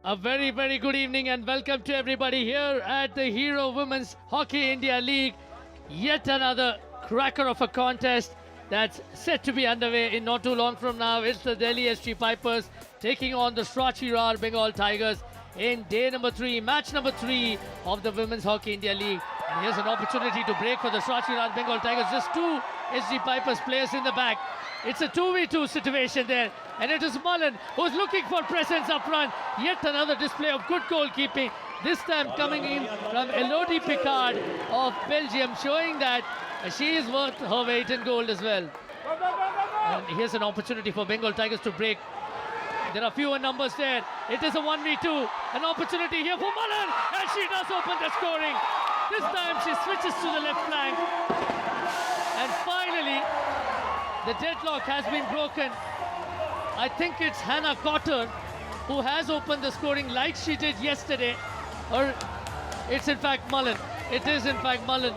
A very, very good evening and welcome to everybody here at the Hero Women's Hockey India League. Yet another cracker of a contest that's set to be underway in not too long from now. It's the Delhi SG Pipers taking on the Srachi Rar Bengal Tigers in day number 3, match number 3 of the Women's Hockey India League. And here's an opportunity to break for the Srachi Rar Bengal Tigers. Just two SG Pipers players in the back. It's a 2v2 situation there, and it is Mullen who's looking for presence up front. Yet another display of good goalkeeping, this time coming in from Elodie Picard of Belgium, showing that she is worth her weight in gold as well. And here's an opportunity for Bengal Tigers to break. There are fewer numbers there. It is a 1v2. An opportunity here for Mullen, and she does open the scoring. This time she switches to the left flank. And finally, the deadlock has been broken. I think it's Hannah Cotter who has opened the scoring like she did yesterday. Or it's in fact Mullen. It is in fact Mullen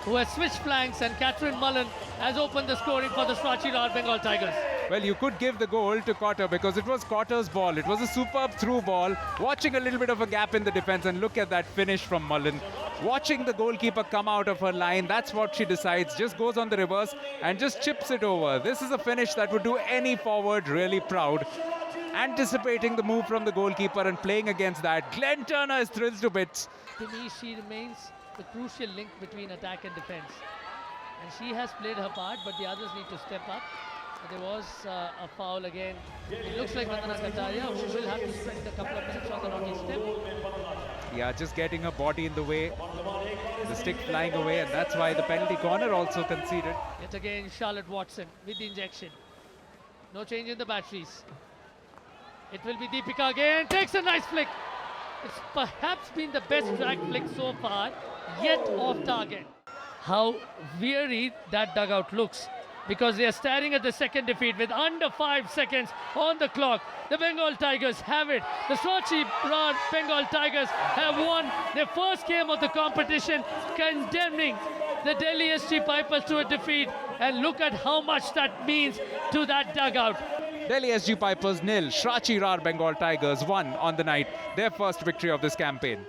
who has switched flanks, and Catherine Mullen has opened the scoring for the Srachi Rar Bengal Tigers. Well, you could give the goal to Cotter because it was Cotter's ball. It was a superb through ball, watching a little bit of a gap in the defense, and look at that finish from Mullen. Watching the goalkeeper come out of her line, that's what she decides. Just goes on the reverse and just chips it over. This is a finish that would do any forward really proud. Anticipating the move from the goalkeeper and playing against that. Glenn Turner is thrilled to bits. To me, she remains the crucial link between attack and defense. And she has played her part, but the others need to step up. There was a foul again. It looks like Vandana Kataria, who will have to spend a couple of minutes on the naughty step. Yeah, just getting her body in the way. The stick flying away, and that's why the penalty corner also conceded. Yet again, Charlotte Watson with the injection. No change in the batteries. It will be Deepika again. Takes a nice flick. It's perhaps been the best drag flick so far, yet off target. How weary that dugout looks, because they are staring at the second defeat with under 5 seconds on the clock. The Bengal Tigers have it. The Srachi Rar Bengal Tigers have won their first game of the competition, condemning the Delhi SG Pipers to a defeat. And look at how much that means to that dugout. Delhi SG Pipers 0, Srachi Rar Bengal Tigers 1 on the night. Their first victory of this campaign.